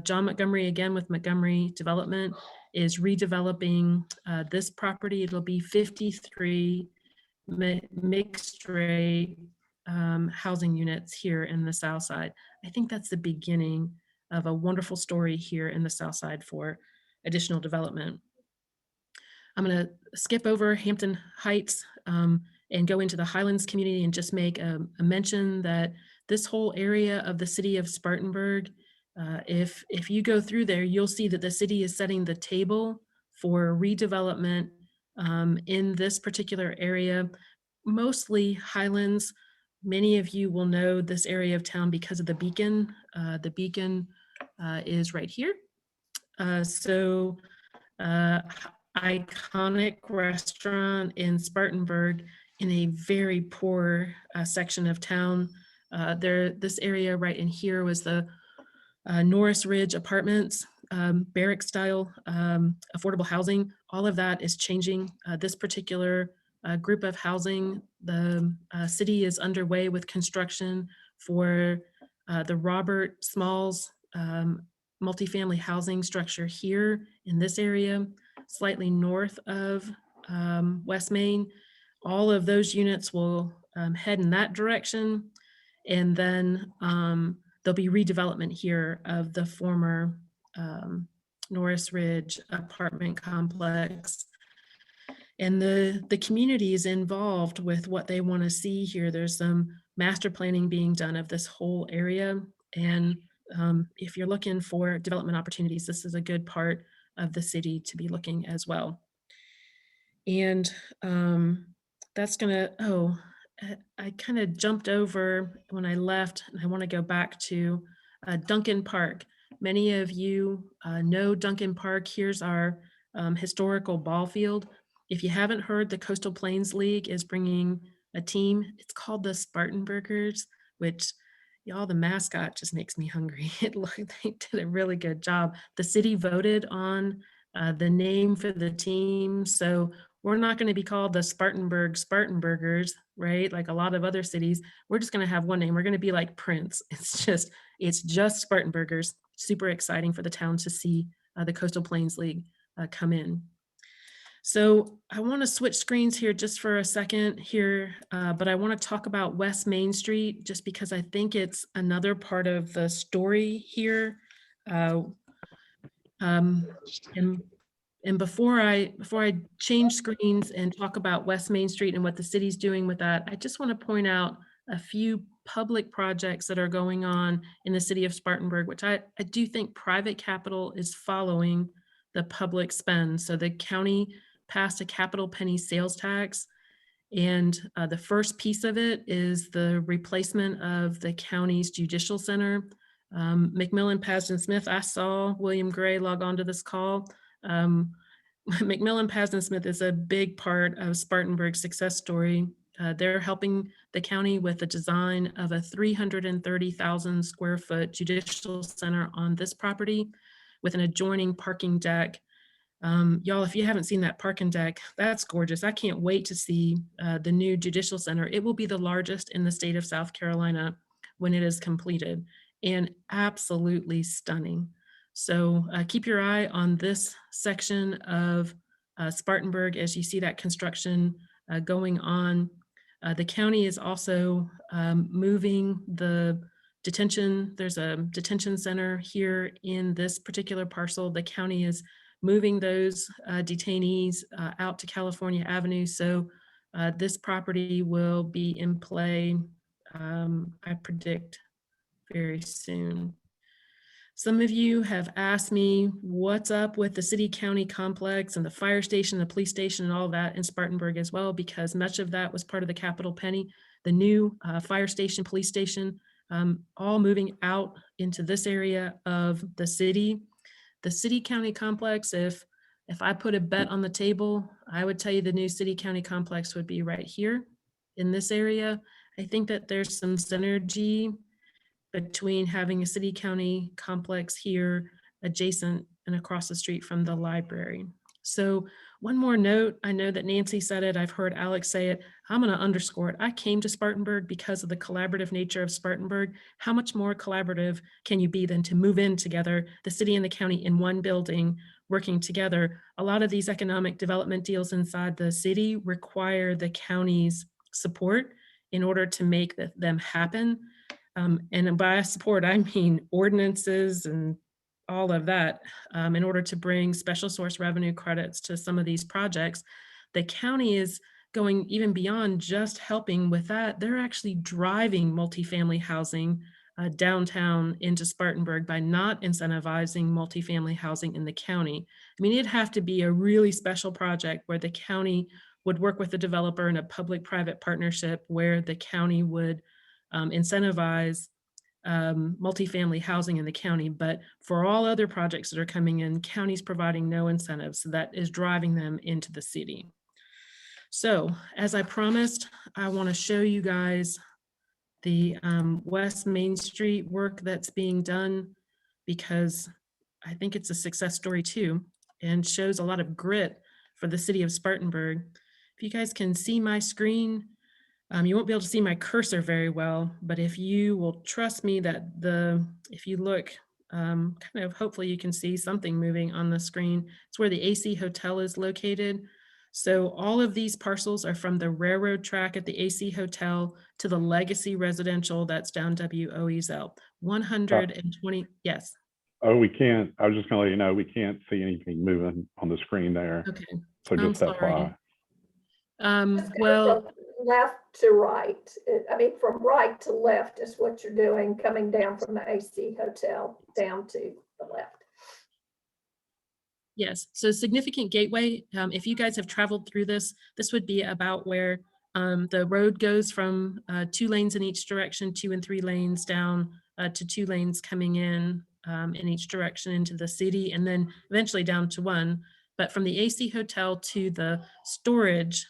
John Montgomery, again with Montgomery Development, is redeveloping this property. It'll be 53 mixed rate housing units here in the south side. I think that's the beginning of a wonderful story here in the south side for additional development. I'm going to skip over Hampton Heights and go into the Highlands community and just make a mention that this whole area of the city of Spartanburg, if you go through there, you'll see that the city is setting the table for redevelopment in this particular area, mostly Highlands. Many of you will know this area of town because of the Beacon. The Beacon is right here. Iconic restaurant in Spartanburg in a very poor section of town. This area right in here was the Norris Ridge Apartments, barrack style affordable housing. All of that is changing. This particular group of housing, the city is underway with construction for the Robert Smalls multifamily housing structure here in this area, slightly north of West Main. All of those units will head in that direction. And then there'll be redevelopment here of the former Norris Ridge apartment complex. And the community is involved with what they want to see here. There's some master planning being done of this whole area. And if you're looking for development opportunities, this is a good part of the city to be looking as well. And that's gonna, I kind of jumped over when I left, and I want to go back to Duncan Park. Many of you know Duncan Park. Here's our historical ball field. If you haven't heard, the Coastal Plains League is bringing a team. It's called the Spartanburgers, which y'all, the mascot just makes me hungry. They did a really good job. The city voted on the name for the team. So we're not going to be called the Spartanburgers, right? Like a lot of other cities. We're just going to have one name. We're going to be like Prince. It's just Spartanburgers. Super exciting for the town to see the Coastal Plains League come in. So I want to switch screens here just for a second here, but I want to talk about West Main Street just because I think it's another part of the story here. And before I change screens and talk about West Main Street and what the city's doing with that, I just want to point out a few public projects that are going on in the city of Spartanburg, which I do think private capital is following the public spend. So the county passed a capital penny sales tax, and the first piece of it is the replacement of the county's judicial center. McMillan Pasden Smith, I saw William Gray log on to this call. McMillan Pasden Smith is a big part of Spartanburg's success story. They're helping the county with the design of a 330,000 square foot judicial center on this property with an adjoining parking deck. Y'all, if you haven't seen that parking deck, that's gorgeous. I can't wait to see the new judicial center. It will be the largest in the state of South Carolina when it is completed, and absolutely stunning. So keep your eye on this section of Spartanburg as you see that construction going on. The county is also moving the detention. There's a detention center here in this particular parcel. The county is moving those detainees out to California Avenue. So this property will be in play, I predict, very soon. Some of you have asked me what's up with the city-county complex and the fire station, the police station, and all that in Spartanburg as well, because much of that was part of the Capital Penny, the new fire station, police station, all moving out into this area of the city. The city-county complex, if I put a bet on the table, I would tell you the new city-county complex would be right here in this area. I think that there's some synergy between having a city-county complex here adjacent and across the street from the library. So one more note, I know that Nancy said it, I've heard Alex say it, I'm gonna underscore it. I came to Spartanburg because of the collaborative nature of Spartanburg. How much more collaborative can you be than to move in together, the city and the county in one building, working together? A lot of these economic development deals inside the city require the county's support in order to make them happen. And by support, I mean ordinances and all of that, in order to bring special source revenue credits to some of these projects. The county is going even beyond just helping with that. They're actually driving multifamily housing downtown into Spartanburg by not incentivizing multifamily housing in the county. I mean, it'd have to be a really special project where the county would work with the developer in a public-private partnership where the county would incentivize multifamily housing in the county. But for all other projects that are coming in, county's providing no incentives, so that is driving them into the city. So as I promised, I want to show you guys the West Main Street work that's being done, because I think it's a success story too, and shows a lot of grit for the city of Spartanburg. If you guys can see my screen, you won't be able to see my cursor very well, but if you will trust me that if you look, kind of hopefully you can see something moving on the screen. It's where the AC Hotel is located. So all of these parcels are from the railroad track at the AC Hotel to the Legacy Residential that's down WOEZL. 120, yes. Oh, we can't, I was just gonna let you know, we can't see anything moving on the screen there. Okay, So I'm just sorry. FYI. Well, from left to right. I mean, from right to left is what you're doing, coming down from the AC Hotel down to the left. Yes, so significant gateway. If you guys have traveled through this, this would be about where the road goes from 2 lanes in each direction, 2 and 3 lanes down to 2 lanes coming in each direction into the city, and then eventually down to 1. But from the AC Hotel to the storage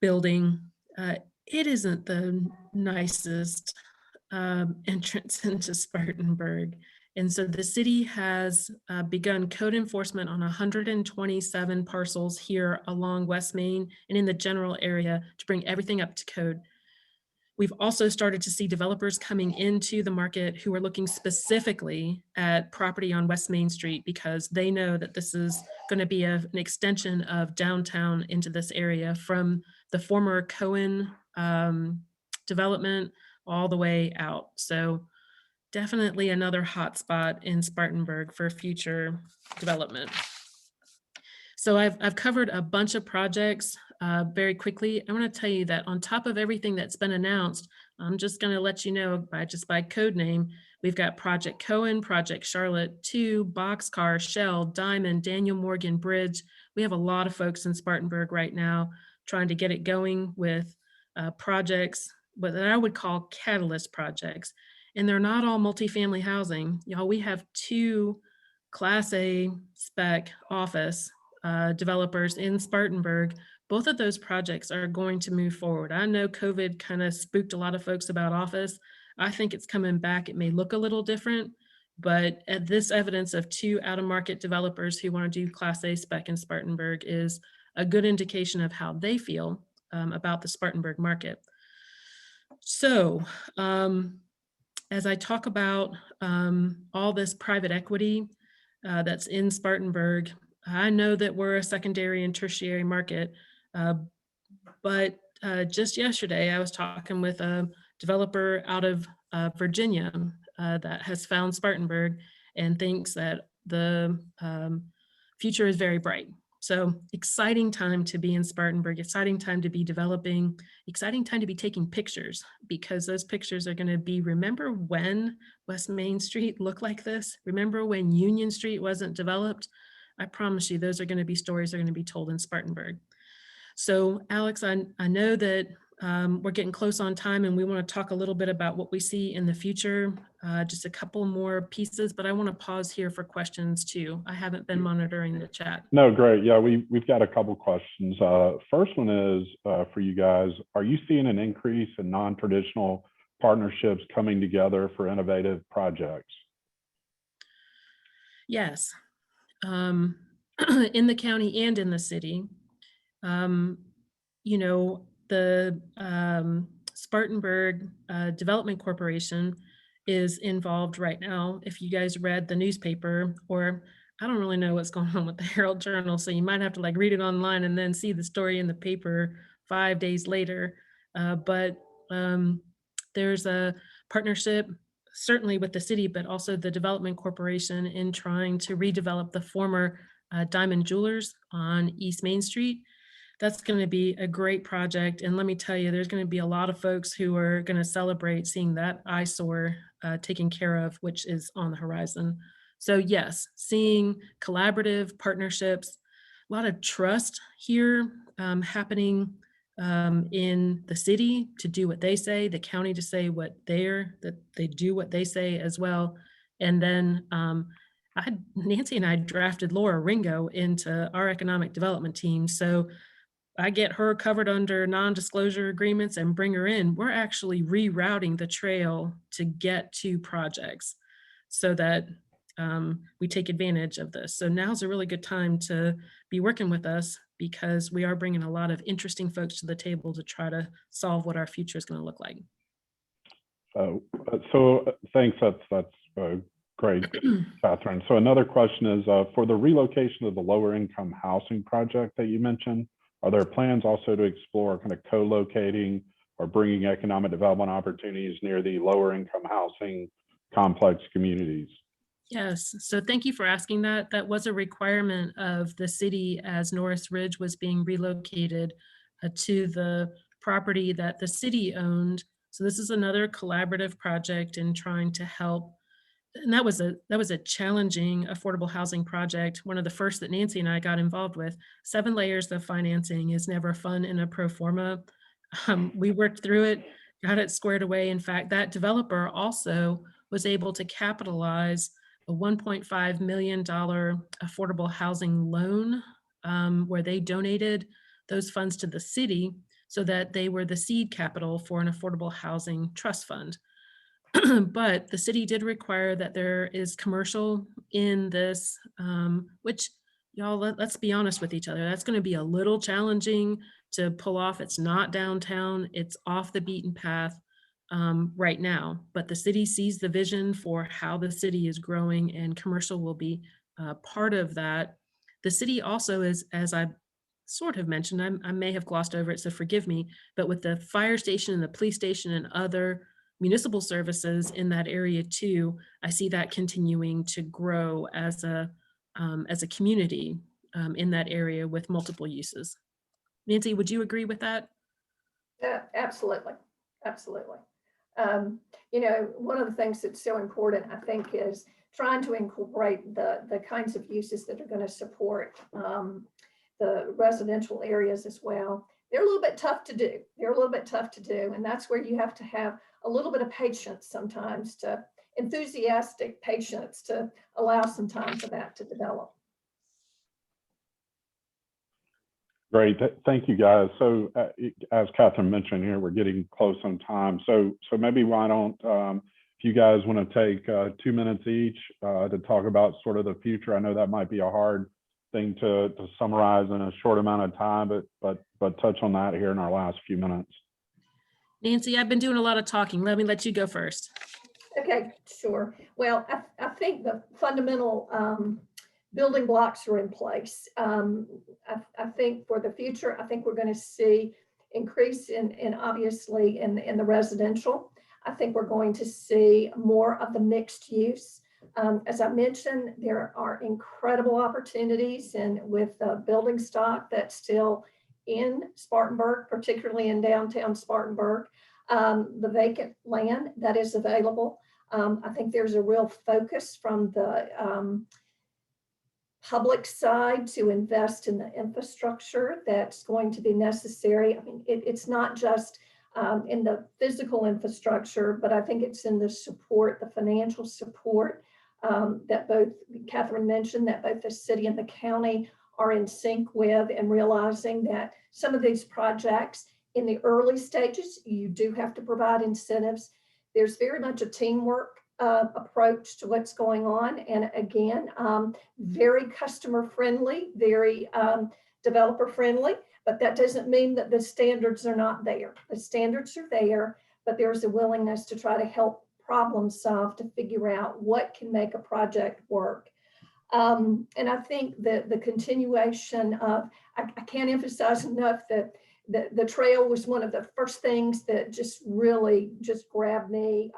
building, it isn't the nicest entrance into Spartanburg. And so the city has begun code enforcement on 127 parcels here along West Main and in the general area to bring everything up to code. We've also started to see developers coming into the market who are looking specifically at property on West Main Street because they know that this is going to be an extension of downtown into this area from the former Cohen development all the way out. So definitely another hotspot in Spartanburg for future development. So I've covered a bunch of projects very quickly. I want to tell you that on top of everything that's been announced, I'm just going to let you know by code name, we've got Project Cohen, Project Charlotte 2, Boxcar, Shell, Diamond, Daniel Morgan Bridge. We have a lot of folks in Spartanburg right now trying to get it going with projects that I would call catalyst projects. And they're not all multifamily housing. Y'all, we have 2 Class A spec office developers in Spartanburg, both of those projects are going to move forward. I know COVID kind of spooked a lot of folks about office. I think it's coming back. It may look a little different, but at this evidence of 2 out-of-market developers who want to do Class A spec in Spartanburg is a good indication of how they feel about the Spartanburg market. So as I talk about all this private equity that's in Spartanburg, I know that we're a secondary and tertiary market, but just yesterday I was talking with a developer out of Virginia that has found Spartanburg and thinks that the future is very bright. So exciting time to be in Spartanburg, exciting time to be developing, exciting time to be taking pictures, because those pictures are going to be, remember when West Main Street looked like this? Remember when Union Street wasn't developed? I promise you, those are going to be stories that are going to be told in Spartanburg. So Alex, I know that we're getting close on time and we want to talk a little bit about what we see in the future, just a couple more pieces, but I want to pause here for questions too. I haven't been monitoring the chat. No, great. Yeah, we've got a couple questions. First one is for you guys. Are you seeing an increase in non-traditional partnerships coming together for innovative projects? Yes. In the county and in the city. You know, the Spartanburg Development Corporation is involved right now. If you guys read the newspaper, or I don't really know what's going on with the Herald Journal, so you might have to like read it online and then see the story in the paper 5 days later. But there's a partnership, certainly with the city, but also the Development Corporation in trying to redevelop the former Diamond Jewelers on East Main Street. That's going to be a great project. And let me tell you, there's going to be a lot of folks who are going to celebrate seeing that eyesore taken care of, which is on the horizon. So yes, seeing collaborative partnerships, a lot of trust here happening in the city to do what they say, the county to say what that they do what they say as well. And then Nancy and I drafted Laura Ringo into our economic development team. So I get her covered under non-disclosure agreements and bring her in. We're actually rerouting the trail to get to projects so that we take advantage of this. So now's a really good time to be working with us because we are bringing a lot of interesting folks to the table to try to solve what our future is going to look like. So thanks, that's great, Katherine. So another question is for the relocation of the lower income housing project that you mentioned, are there plans also to explore kind of co-locating or bringing economic development opportunities near the lower income housing complex communities? Yes, so thank you for asking that. That was a requirement of the city as Norris Ridge was being relocated to the property that the city owned. So this is another collaborative project in trying to help. And that was a challenging affordable housing project. One of the first that Nancy and I got involved with. 7 layers of financing is never fun in a pro forma. We worked through it, got it squared away. In fact, that developer also was able to capitalize a $1.5 million affordable housing loan where they donated those funds to the city so that they were the seed capital for an affordable housing trust fund. But the city did require that there is commercial in this, which y'all, let's be honest with each other. That's going to be a little challenging to pull off. It's not downtown. It's off the beaten path right now. But the city sees the vision for how the city is growing, and commercial will be part of that. The city also is, as I sort of mentioned, I may have glossed over it, so forgive me, but with the fire station and the police station and other municipal services in that area too, I see that continuing to grow as a community in that area with multiple uses. Nancy, would you agree with that? Yeah, absolutely, absolutely. You know, one of the things that's so important, I think, is trying to incorporate the kinds of uses that are going to support the residential areas as well. They're a little bit tough to do. And that's where you have to have a little bit of patience sometimes, to enthusiastic patience to allow some time for that to develop. Great. Thank you, guys. So as Katherine mentioned here, we're getting close on time. So maybe why don't, if you guys want to take 2 minutes each to talk about sort of the future. I know that might be a hard thing to summarize in a short amount of time, but touch on that here in our last few minutes. Nancy, I've been doing a lot of talking. Let me let you go first. Okay, sure. Well, I think the fundamental building blocks are in place. I think for the future, I think we're going to see increase in obviously in the residential. I think we're going to see more of the mixed use. As I mentioned, there are incredible opportunities and with building stock that's still in Spartanburg, particularly in downtown Spartanburg. The vacant land that is available. I think there's a real focus from the public side to invest in the infrastructure that's going to be necessary. I mean, it's not just in the physical infrastructure, but I think it's in the support, the financial support that both Katherine mentioned, that both the city and the county are in sync with, and realizing that some of these projects in the early stages, you do have to provide incentives. There's very much a teamwork approach to what's going on. And again, very customer friendly, very developer friendly, but that doesn't mean that the standards are not there. The standards are there, but there's a willingness to try to help problem solve to figure out what can make a project work. And I think that the continuation of, I can't emphasize enough that the trail was one of the first things that just really just grabbed me,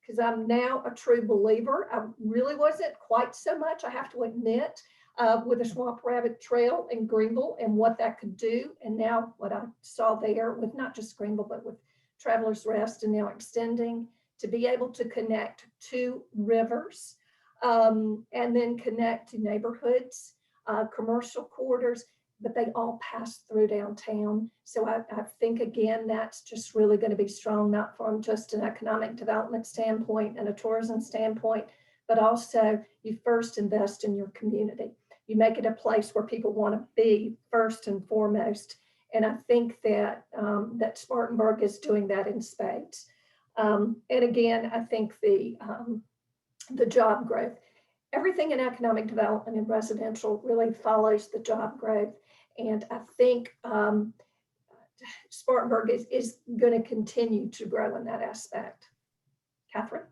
because I'm now a true believer. I really wasn't quite so much, I have to admit, with the Swamp Rabbit Trail in Greenville and what that could do. And now what I saw there with not just Greenville, but with Travelers Rest and now extending to be able to connect to rivers and then connect to neighborhoods, commercial corridors, but they all pass through downtown. So I think, again, that's just really going to be strong, not from just an economic development standpoint and a tourism standpoint, but also you first invest in your community. You make it a place where people want to be first and foremost. And I think that, that Spartanburg is doing that in spades. And again, I think the job growth, everything in economic development and residential really follows the job growth. And I think Spartanburg is going to continue to grow in that aspect. Katherine?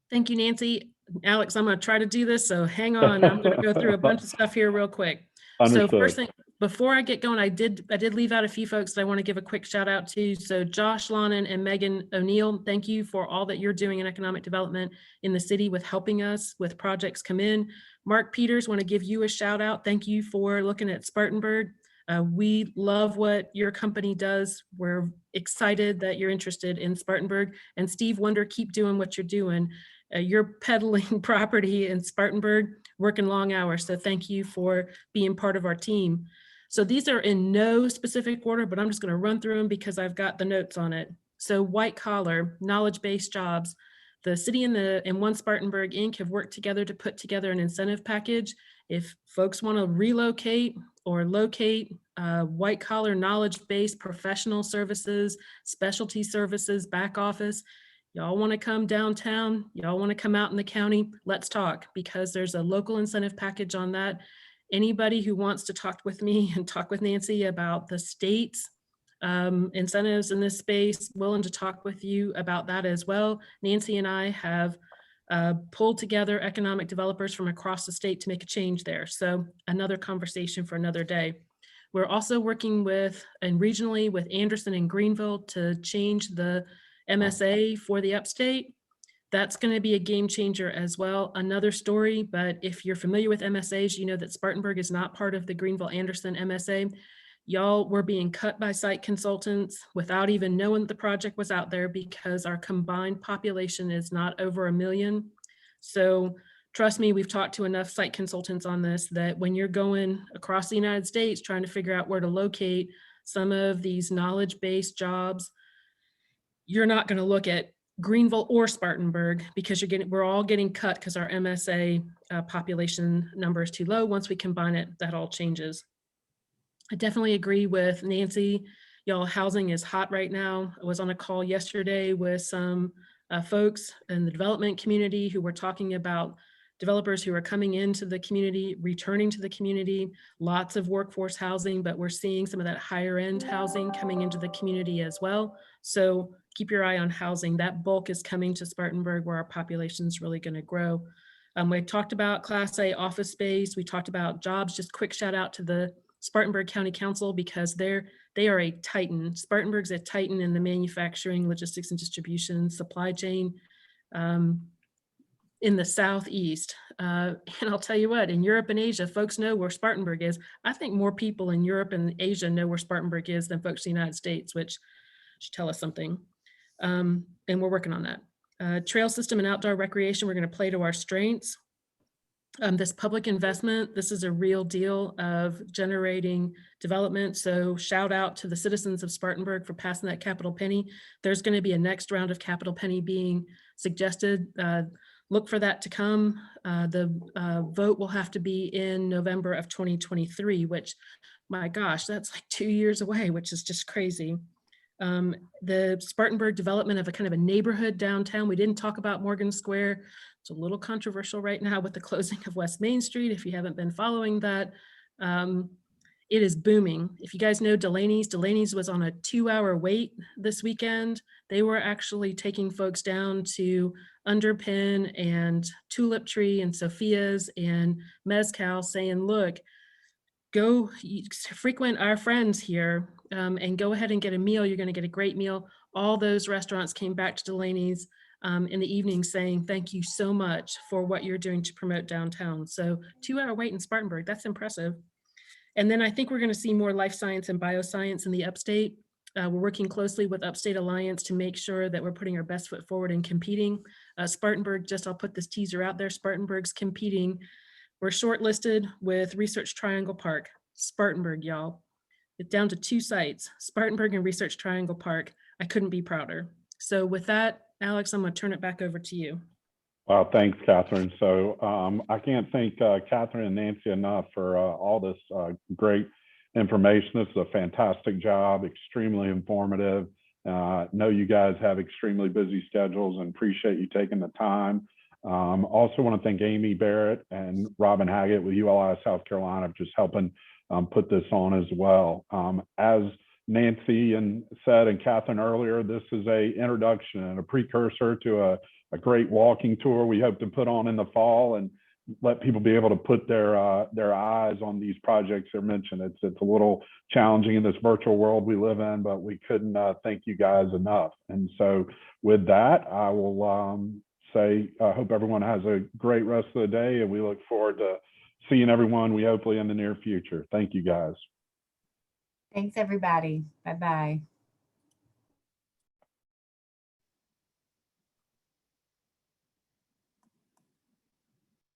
Thank you, Nancy. Alex, I'm going to try to do this, so hang on. I'm going to go through a bunch of stuff here real quick. Understood. So first thing, before I get going, I did leave out a few folks that I want to give a quick shout out to. So Josh Lonan and Megan O'Neill, thank you for all that you're doing in economic development in the city with helping us with projects come in. Mark Peters, want to give you a shout out. Thank you for looking at Spartanburg. We love what your company does. We're excited that you're interested in Spartanburg. And Steve Wonder, keep doing what you're doing. You're peddling property in Spartanburg, working long hours. So thank you for being part of our team. So these are in no specific order, but I'm just going to run through them because I've got the notes on it. So white collar, knowledge-based jobs. The city and One Spartanburg Inc. have worked together to put together an incentive package. If folks want to relocate or locate, white collar, knowledge-based professional services, specialty services, back office, y'all want to come downtown, y'all want to come out in the county, let's talk, because there's a local incentive package on that. Anybody who wants to talk with me and talk with Nancy about the state's incentives in this space, willing to talk with you about that as well. Nancy and I have pulled together economic developers from across the state to make a change there. So another conversation for another day. We're also working with, and regionally with Anderson and Greenville to change the MSA for the Upstate. That's going to be a game changer as well. Another story, but if you're familiar with MSAs, you know that Spartanburg is not part of the Greenville-Anderson MSA. Y'all were being cut by site consultants without even knowing the project was out there because our combined population is not over 1 million. So trust me, we've talked to enough site consultants on this that when you're going across the United States trying to figure out where to locate some of these knowledge-based jobs, you're not going to look at Greenville or Spartanburg because we're all getting cut because our MSA population number is too low. Once we combine it, that all changes. I definitely agree with Nancy. Y'all, housing is hot right now. I was on a call yesterday with some folks in the development community who were talking about developers who are coming into the community, returning to the community, lots of workforce housing, but we're seeing some of that higher end housing coming into the community as well. So keep your eye on housing. That bulk is coming to Spartanburg where our population is really going to grow. We talked about Class A office space. We talked about jobs. Just quick shout out to the Spartanburg County Council because they are a titan. Spartanburg's a titan in the manufacturing, logistics, and distribution supply chain in the Southeast. And I'll tell you what, in Europe and Asia, folks know where Spartanburg is. I think more people in Europe and Asia know where Spartanburg is than folks in the United States, which should tell us something. And we're working on that. Trail system and outdoor recreation, we're going to play to our strengths. This public investment, this is a real deal of generating development. So shout out to the citizens of Spartanburg for passing that capital penny. There's going to be a next round of capital penny being suggested. Look for that to come. The vote will have to be in November of 2023, which, my gosh, that's like 2 years away, which is just crazy. The Spartanburg development of a kind of a neighborhood downtown. We didn't talk about Morgan Square. It's a little controversial right now with the closing of West Main Street. If you haven't been following that, it is booming. If you guys know Delaney's was on a 2-hour wait this weekend. They were actually taking folks down to Underpin and Tulip Tree and Sophia's and Mezcal saying, look, go frequent our friends here and go ahead and get a meal. You're going to get a great meal. All those restaurants came back to Delaney's in the evening saying, thank you so much for what you're doing to promote downtown. So 2-hour wait in Spartanburg, that's impressive. And then I think we're going to see more life science and bioscience in the Upstate. We're working closely with Upstate Alliance to make sure that we're putting our best foot forward in competing. Spartanburg, I'll put this teaser out there, Spartanburg's competing. We're shortlisted with Research Triangle Park, Spartanburg, y'all. It's down to 2 sites, Spartanburg and Research Triangle Park. I couldn't be prouder. So with that, Alex, I'm going to turn it back over to you. Wow, thanks, Katherine. So I can't thank Katherine and Nancy enough for all this great information. This is a fantastic job, extremely informative. Know you guys have extremely busy schedules and appreciate you taking the time. Also want to thank Amy Barrett and Robin Haggett with ULI South Carolina for just helping put this on as well. As Nancy said and Katherine earlier, this is a introduction and a precursor to a great walking tour we hope to put on in the fall and let people be able to put their eyes on these projects they're mentioned. It's a little challenging in this virtual world we live in, but we couldn't thank you guys enough. And so with that, I will say I hope everyone has a great rest of the day, and we look forward to seeing everyone, we hopefully in the near future. Thank you guys. Thanks, everybody. Bye-bye.